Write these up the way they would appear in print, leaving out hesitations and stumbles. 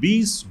20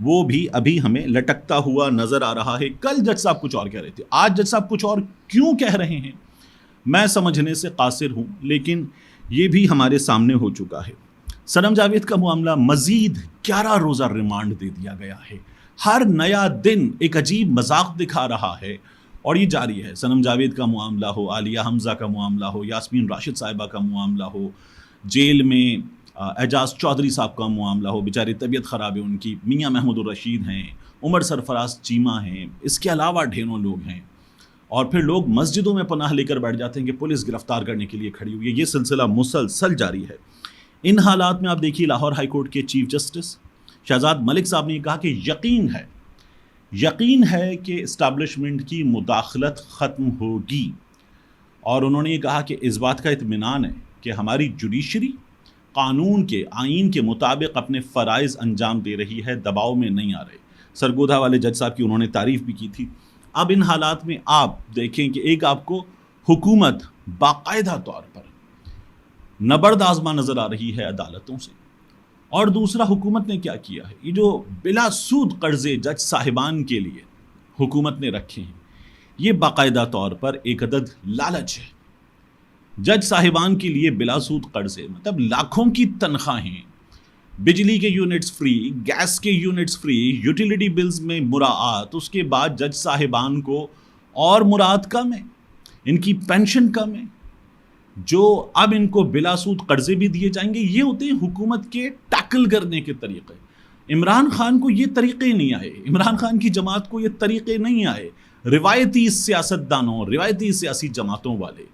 وہ بھی ابھی ہمیں لٹکتا ہوا نظر آ رہا ہے. کل جج صاحب کچھ اور کہہ رہے تھے, آج جج صاحب کچھ اور کیوں کہہ رہے ہیں میں سمجھنے سے قاصر ہوں, لیکن یہ بھی ہمارے سامنے ہو چکا ہے. صنم جاوید کا معاملہ مزید 11 روزہ ریمانڈ دے دیا گیا ہے. ہر نیا دن ایک عجیب مذاق دکھا رہا ہے اور یہ جاری ہے. صنم جاوید کا معاملہ ہو, عالیہ حمزہ کا معاملہ ہو, یاسمین راشد صاحبہ کا معاملہ ہو, جیل میں اعجاز چودھری صاحب کا معاملہ ہو, بیچاری طبیعت خراب ہے ان کی, میاں محمود الرشید ہیں, عمر سرفراز چیمہ ہیں, اس کے علاوہ ڈھیروں لوگ ہیں. اور پھر لوگ مسجدوں میں پناہ لے کر بیٹھ جاتے ہیں کہ پولیس گرفتار کرنے کے لیے کھڑی ہوئی ہے. یہ سلسلہ مسلسل جاری ہے. ان حالات میں آپ دیکھیے لاہور ہائی کورٹ کے چیف جسٹس شہزاد ملک صاحب نے کہا کہ یقین ہے کہ اسٹیبلشمنٹ کی مداخلت ختم ہوگی, اور انہوں نے یہ کہا کہ اس بات کا اطمینان ہے کہ ہماری جوڈیشری قانون کے, آئین کے مطابق اپنے فرائض انجام دے رہی ہے, دباؤ میں نہیں آ رہے. سرگودھا والے جج صاحب کی انہوں نے تعریف بھی کی تھی. اب ان حالات میں آپ دیکھیں کہ ایک آپ کو حکومت باقاعدہ طور پر نبرد آزما نظر آ رہی ہے عدالتوں سے, اور دوسرا حکومت نے کیا کیا ہے, یہ جو بلا سود قرضے جج صاحبان کے لیے حکومت نے رکھے ہیں, یہ باقاعدہ طور پر ایک عدد لالچ ہے. جج صاحبان کے لیے بلا سود قرضے مطلب لاکھوں کی تنخواہیں, بجلی کے یونٹس فری, گیس کے یونٹس فری, یوٹیلیٹی بلز میں مراعات, اس کے بعد جج صاحبان کو اور مراعات کم ہے, ان کی پینشن کم ہے, جو اب ان کو بلا سود قرضے بھی دیے جائیں گے. یہ ہوتے ہیں حکومت کے ٹیکل کرنے کے طریقے. عمران خان کو یہ طریقے نہیں آئے, عمران خان کی جماعت کو یہ طریقے نہیں آئے. روایتی سیاستدانوں, روایتی سیاسی جماعتوں والے,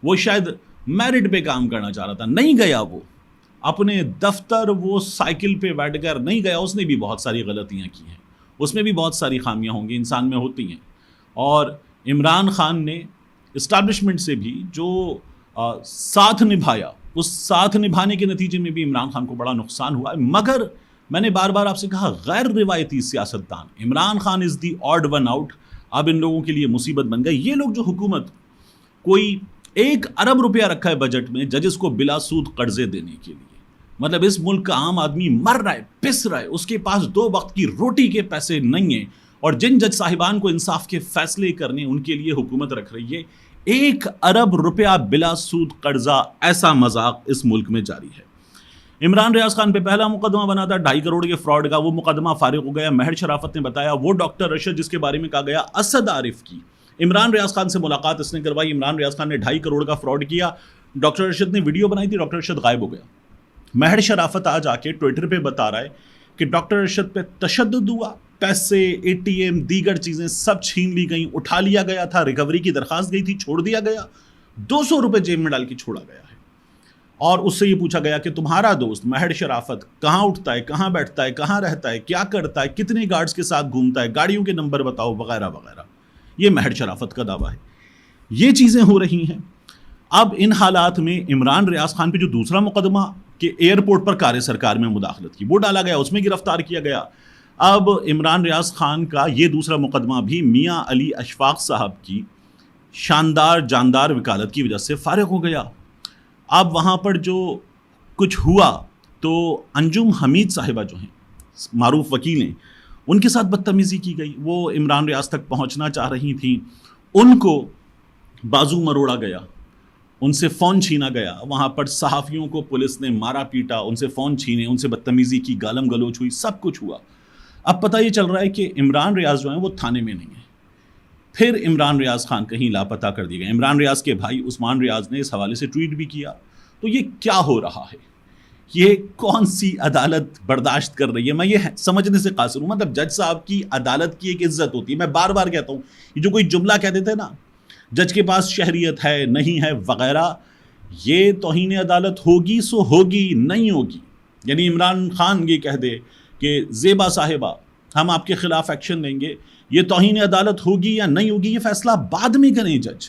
وہ شاید میرٹ پہ کام کرنا چاہ رہا تھا, نہیں گیا, وہ اپنے دفتر وہ سائیکل پہ بیٹھ کر نہیں گیا. اس نے بھی بہت ساری غلطیاں کی ہیں, اس میں بھی بہت ساری خامیاں ہوں گی, انسان میں ہوتی ہیں. اور عمران خان نے اسٹیبلشمنٹ سے بھی جو ساتھ نبھایا, اس ساتھ نبھانے کے نتیجے میں بھی عمران خان کو بڑا نقصان ہوا ہے. مگر میں نے بار بار آپ سے کہا, غیر روایتی سیاستدان, عمران خان از دی آڈ ون آؤٹ, اب ان لوگوں کے لیے مصیبت بن گئی. یہ لوگ جو حکومت کوئی 1 ارب روپیہ رکھا ہے بجٹ میں ججز کو بلا سود قرضے دینے کے لیے, مطلب اس ملک کا عام آدمی مر رہا ہے, پس رہا ہے, اس کے پاس 2 وقت کی روٹی کے پیسے نہیں ہیں, اور جن جج صاحبان کو انصاف کے فیصلے کرنے ان کے لیے حکومت رکھ رہی ہے 1 ارب روپیہ بلا سود قرضہ. ایسا مذاق اس ملک میں جاری ہے. عمران ریاض خان پہ پہلا مقدمہ بنا تھا 2.5 کروڑ کے فراڈ کا, وہ مقدمہ فارغ ہو گیا. مہر شرافت نے بتایا وہ ڈاکٹر رشد جس کے بارے میں کہا گیا اسد عارف کی عمران ریاض خان سے ملاقات اس نے کروائی, عمران ریاض خان نے 2.5 کروڑ کا فراڈ کیا, ڈاکٹر رشد نے ویڈیو بنائی تھی, ڈاکٹر رشد غائب ہو گیا. مہر شرافت آج آ کے ٹویٹر پہ بتا رہا ہے کہ ڈاکٹر رشد پہ تشدد ہوا, پیسے, ATM, دیگر چیزیں سب چھین لی گئیں, اٹھا لیا گیا تھا, ریکوری کی درخواست گئی تھی, چھوڑ دیا گیا, 200 روپے جیب میں ڈال کے چھوڑا گیا ہے. اور اس سے یہ پوچھا گیا کہ تمہارا دوست مہر شرافت کہاں اٹھتا ہے, کہاں بیٹھتا ہے, کہاں رہتا ہے, کیا کرتا ہے, کتنے گارڈز کے ساتھ گھومتا ہے, گاڑیوں کے نمبر بتاؤ, وغیرہ وغیرہ. یہ مہر شرافت کا دعویٰ ہے. یہ چیزیں ہو رہی ہیں. اب ان حالات میں عمران ریاض خان پہ جو دوسرا مقدمہ کہ ایئرپورٹ پر کار سرکار میں مداخلت کی, وہ ڈالا گیا, اس میں گرفتار کیا گیا. اب عمران ریاض خان کا یہ دوسرا مقدمہ بھی میاں علی اشفاق صاحب کی شاندار جاندار وکالت کی وجہ سے فارغ ہو گیا. اب وہاں پر جو کچھ ہوا تو انجم حمید صاحبہ جو ہیں معروف وکیل ہیں, ان کے ساتھ بدتمیزی کی گئی. وہ عمران ریاض تک پہنچنا چاہ رہی تھیں, ان کو بازو مروڑا گیا, ان سے فون چھینا گیا. وہاں پر صحافیوں کو پولیس نے مارا پیٹا, ان سے فون چھینے, ان سے بدتمیزی کی, گالم گلوچ ہوئی, سب کچھ ہوا. اب پتہ یہ چل رہا ہے کہ عمران ریاض جو ہیں وہ تھانے میں نہیں ہیں. پھر عمران ریاض خان کہیں لاپتہ کر دیے گئے. عمران ریاض کے بھائی عثمان ریاض نے اس حوالے سے ٹویٹ بھی کیا. تو یہ کیا ہو رہا ہے, یہ کون سی عدالت برداشت کر رہی ہے؟ میں یہ سمجھنے سے قاصر ہوں. مطلب جج صاحب کی عدالت کی ایک عزت ہوتی ہے. میں بار بار کہتا ہوں, یہ جو کوئی جملہ کہہ دیتے ہیں نا, جج کے پاس شہریت ہے نہیں ہے وغیرہ, یہ توہین عدالت ہوگی سو ہوگی, نہیں ہوگی. یعنی عمران خان یہ کہہ دے کہ زیبا صاحبہ ہم آپ کے خلاف ایکشن لیں گے, یہ توہین عدالت ہوگی یا نہیں ہوگی, یہ فیصلہ بعد میں کریں جج.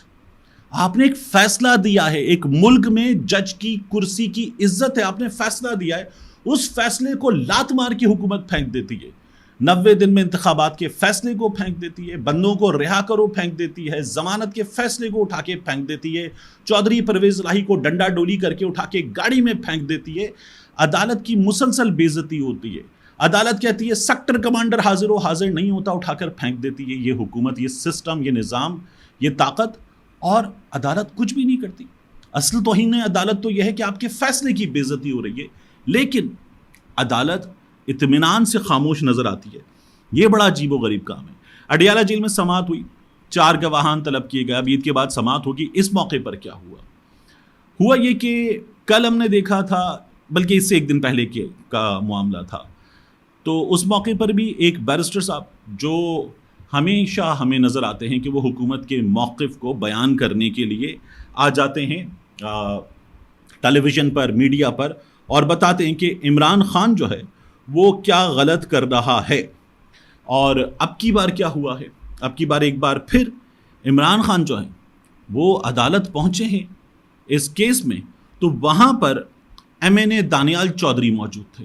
آپ نے ایک فیصلہ دیا ہے, ایک ملک میں جج کی کرسی کی عزت ہے, آپ نے فیصلہ دیا ہے, اس فیصلے کو لات مار کے حکومت پھینک دیتی ہے. 90 دن میں انتخابات کے فیصلے کو پھینک دیتی ہے, بندوں کو رہا کرو پھینک دیتی ہے, ضمانت کے فیصلے کو اٹھا کے پھینک دیتی ہے, چودھری پرویز الہی کو ڈنڈا ڈولی کر کے اٹھا کے گاڑی میں پھینک دیتی ہے. عدالت کی مسلسل بے عزتی ہوتی ہے. عدالت کہتی ہے سیکٹر کمانڈر حاضر ہو، حاضر نہیں ہوتا، اٹھا کر پھینک دیتی ہے. یہ حکومت، یہ سسٹم، یہ نظام، یہ طاقت، اور عدالت کچھ بھی نہیں کرتی. اصل توہین عدالت تو یہ ہے کہ آپ کے فیصلے کی بے عزتی ہو رہی ہے، لیکن عدالت اطمینان سے خاموش نظر آتی ہے. یہ بڑا عجیب و غریب کام ہے. اڈیالہ جیل میں سماعت ہوئی، 4 گواہان طلب کیے گئے. اب عید کے بعد سماعت ہوگی. اس موقع پر کیا ہوا یہ کہ کل ہم نے دیکھا تھا، بلکہ اس سے ایک دن پہلے کا معاملہ تھا، تو اس موقع پر بھی ایک بیرسٹر صاحب جو ہمیشہ ہمیں نظر آتے ہیں کہ وہ حکومت کے موقف کو بیان کرنے کے لیے آ جاتے ہیں ٹیلی ویژن پر، میڈیا پر، اور بتاتے ہیں کہ عمران خان جو ہے وہ کیا غلط کر رہا ہے. اور اب کی بار کیا ہوا ہے؟ اب کی بار ایک بار پھر عمران خان جو ہیں وہ عدالت پہنچے ہیں اس کیس میں، تو وہاں پر MNA دانیال چودھری موجود تھے.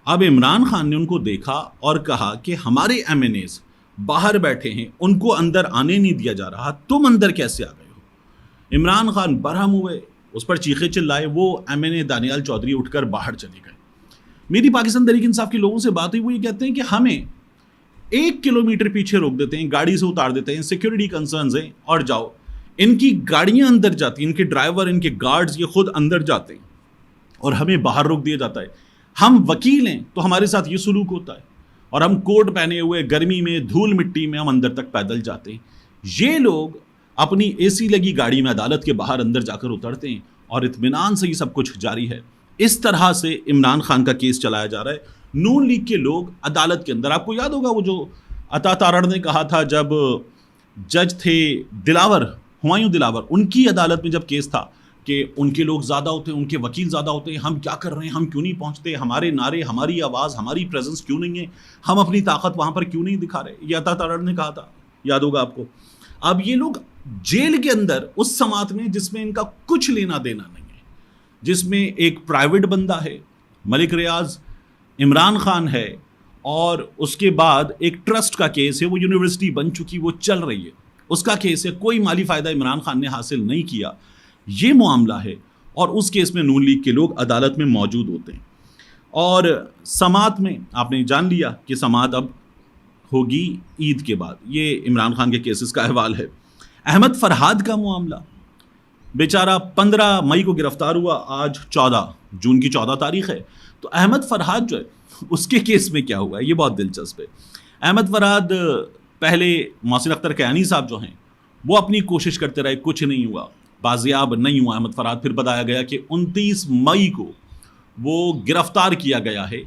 اب عمران خان نے ان کو دیکھا اور کہا کہ ہمارے MNAs باہر بیٹھے ہیں، ان کو اندر آنے نہیں دیا جا رہا، تم اندر کیسے آ گئے ہو؟ عمران خان برہم ہوئے، اس پر چیخے چلائے. وہ MNA دانیال چودھری اٹھ کر باہر چلے گئے. میری پاکستان تحریک انصاف کے لوگوں سے بات ہوئی، وہ یہ کہتے ہیں کہ ہمیں 1 کلومیٹر پیچھے روک دیتے ہیں، گاڑی سے اتار دیتے ہیں، سیکیورٹی کنسرنز ہیں اور جاؤ. ان کی گاڑیاں اندر جاتی ہیں، ان کے ڈرائیور، ان کے گارڈز، یہ خود اندر جاتے ہیں اور ہمیں باہر روک دیا جاتا ہے. ہم وکیل ہیں تو ہمارے ساتھ یہ سلوک ہوتا ہے، اور ہم کوٹ پہنے ہوئے گرمی میں، دھول مٹی میں ہم اندر تک پیدل جاتے ہیں. یہ لوگ اپنی AC لگی گاڑی میں عدالت کے باہر اندر جا کر اترتے ہیں اور اطمینان سے یہ سب کچھ جاری ہے. اس طرح سے عمران خان کا کیس چلایا جا رہا ہے. نون لیگ کے لوگ عدالت کے اندر، آپ کو یاد ہوگا وہ جو عطا تارڑ نے کہا تھا جب جج تھے ہمایوں دلاور، ان کی عدالت میں جب کیس تھا کہ ان کے لوگ زیادہ ہوتے ہیں، ان کے وکیل زیادہ ہوتے ہیں، ہم کیا کر رہے ہیں، ہم کیوں نہیں پہنچتے، ہمارے نعرے، ہماری آواز، ہماری پریزنس کیوں نہیں ہے، ہم اپنی طاقت وہاں پر کیوں نہیں دکھا رہے. یہ عطا تارڑ نے کہا تھا، یاد ہوگا آپ کو. اب یہ لوگ جیل کے اندر اس سماعت میں جس میں ان کا کچھ لینا دینا نہیں ہے، جس میں ایک پرائیویٹ بندہ ہے ملک ریاض، عمران خان ہے، اور اس کے بعد ایک ٹرسٹ کا کیس ہے، وہ یونیورسٹی بن چکی، وہ چل رہی ہے، اس کا کیس ہے، کوئی مالی فائدہ عمران خان نے حاصل نہیں کیا. یہ معاملہ ہے، اور اس کیس میں نون لیگ کے لوگ عدالت میں موجود ہوتے ہیں. اور سماعت میں آپ نے جان لیا کہ سماعت اب ہوگی عید کے بعد. یہ عمران خان کے کیسز کا احوال ہے. احمد فرحاد کا معاملہ، بیچارہ 15 مئی کو گرفتار ہوا، آج 14 جون کی 14 تاریخ ہے. تو احمد فرحاد جو ہے اس کے کیس میں کیا ہوا ہے، یہ بہت دلچسپ ہے. احمد فرحاد پہلے محسن اختر کیانی صاحب جو ہیں وہ اپنی کوشش کرتے رہے، کچھ نہیں ہوا، بازیاب نہیں ہوا احمد فرحاد. پھر بتایا گیا کہ 29 مئی کو وہ گرفتار کیا گیا ہے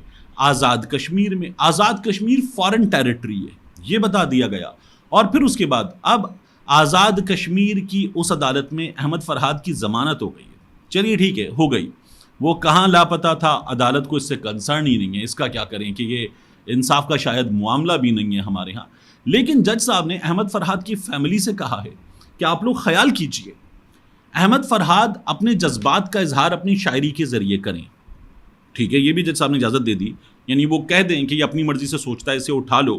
آزاد کشمیر میں. آزاد کشمیر فارن ٹیریٹری ہے، یہ بتا دیا گیا. اور پھر اس کے بعد اب آزاد کشمیر کی اس عدالت میں احمد فرحاد کی ضمانت ہو گئی ہے. چلیے ٹھیک ہے، ہو گئی. وہ کہاں لاپتہ تھا، عدالت کو اس سے کنسرن ہی نہیں ہے، اس کا کیا کریں کہ یہ انصاف کا شاید معاملہ بھی نہیں ہے ہمارے ہاں. لیکن جج صاحب نے احمد فرحاد کی فیملی سے کہا ہے کہ آپ لوگ خیال کیجئے، احمد فرحاد اپنے جذبات کا اظہار اپنی شاعری کے ذریعے کریں. ٹھیک ہے، یہ بھی جج صاحب نے اجازت دے دی، یعنی وہ کہہ دیں کہ یہ اپنی مرضی سے سوچتا ہے، اسے اٹھا لو،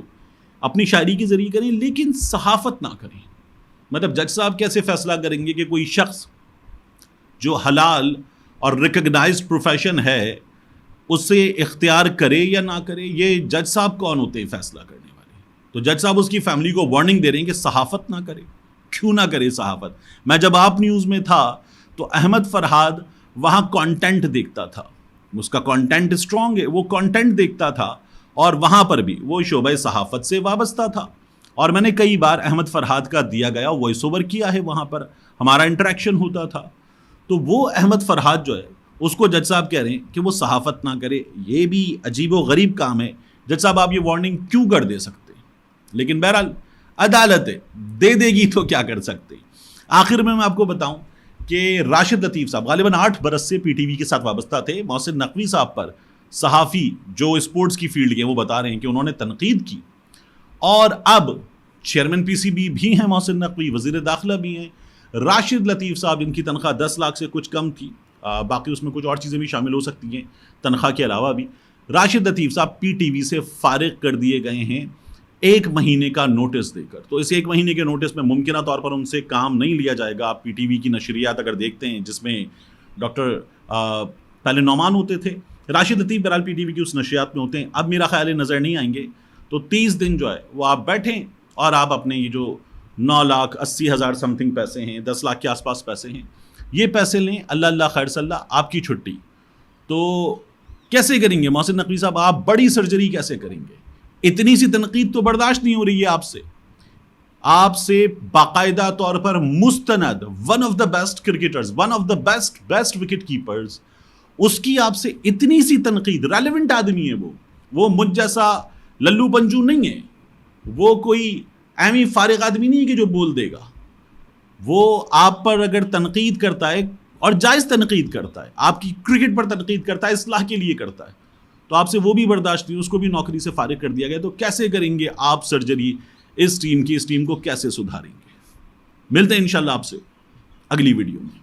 اپنی شاعری کے ذریعے کریں، لیکن صحافت نہ کریں. مطلب جج صاحب کیسے فیصلہ کریں گے کہ کوئی شخص جو حلال اور ریکگنائزڈ پروفیشن ہے اسے اختیار کرے یا نہ کرے؟ یہ جج صاحب کون ہوتے ہیں فیصلہ کرنے والے؟ تو جج صاحب اس کی فیملی کو وارننگ دے رہے ہیں کہ صحافت نہ کرے. کیوں نہ کرے صحافت؟ میں جب آپ نیوز میں تھا تو احمد فرحاد وہاں کانٹینٹ دیکھتا تھا، اس کا کانٹینٹ اسٹرانگ ہے، وہ کانٹینٹ دیکھتا تھا، اور وہاں پر بھی وہ شعبہ صحافت سے وابستہ تھا. اور میں نے کئی بار احمد فرحاد کا دیا گیا وائس اوور کیا ہے، وہاں پر ہمارا انٹریکشن ہوتا تھا. تو وہ احمد فرحاد جو ہے اس کو جج صاحب کہہ رہے ہیں کہ وہ صحافت نہ کرے. یہ بھی عجیب و غریب کام ہے. جج صاحب آپ یہ وارننگ کیوں کر دے سکتے؟ لیکن بہرحال عدالت ہے، دے دے گی تو کیا کر سکتے. آخر میں آپ کو بتاؤں کہ راشد لطیف صاحب غالباً 8 برس سے PTV کے ساتھ وابستہ تھے. محسن نقوی صاحب پر صحافی جو اسپورٹس کی فیلڈ کے، وہ بتا رہے ہیں کہ انہوں نے تنقید کی، اور اب چیئرمین PCB بھی ہیں محسن نقوی، وزیر داخلہ بھی ہیں. راشد لطیف صاحب، ان کی تنخواہ 10 لاکھ سے کچھ کم تھی، باقی اس میں کچھ اور چیزیں بھی شامل ہو سکتی ہیں تنخواہ کے علاوہ بھی. راشد لطیف صاحب PTV سے فارغ کر دیے گئے ہیں 1 مہینے کا نوٹس دے کر. تو اس 1 مہینے کے نوٹس میں ممکنہ طور پر ان سے کام نہیں لیا جائے گا. آپ PTV کی نشریات اگر دیکھتے ہیں جس میں ڈاکٹر پہلے نعمان ہوتے تھے، راشد لطیف بہرحال پی ٹی وی کی اس نشریات میں ہوتے ہیں، اب میرا خیال ہے نظر نہیں آئیں گے، تو 30 دن جو ہے وہ آپ بیٹھیں اور آپ اپنے یہ جو 9,80,000 سم تھنگ پیسے ہیں، 10 لاکھ کے آس پاس پیسے ہیں، یہ پیسے لیں، اللہ اللہ خیر صلی اللہ، آپ کی چھٹی۔ تو کیسے کریں گے محسن نقوی صاحب، آپ بڑی سرجری کیسے کریں گے؟ اتنی سی تنقید تو برداشت نہیں ہو رہی ہے آپ سے باقاعدہ طور پر مستند one of the best cricketers, one of the best wicketkeepers, اس کی آپ سے اتنی سی تنقید، ریلیونٹ آدمی ہے وہ مجھ جیسا للو پنجو نہیں ہے، وہ کوئی ایمی فارغ آدمی نہیں ہے کہ جو بول دے گا۔ وہ آپ پر اگر تنقید کرتا ہے اور جائز تنقید کرتا ہے، آپ کی کرکٹ پر تنقید کرتا ہے، اصلاح کے لیے کرتا ہے، تو آپ سے وہ بھی برداشت نہیں، اس کو بھی نوکری سے فارغ کر دیا گیا۔ تو کیسے کریں گے آپ سرجری اس ٹیم کو کیسے سدھاریں گے؟ ملتے ہیں انشاءاللہ آپ سے اگلی ویڈیو میں۔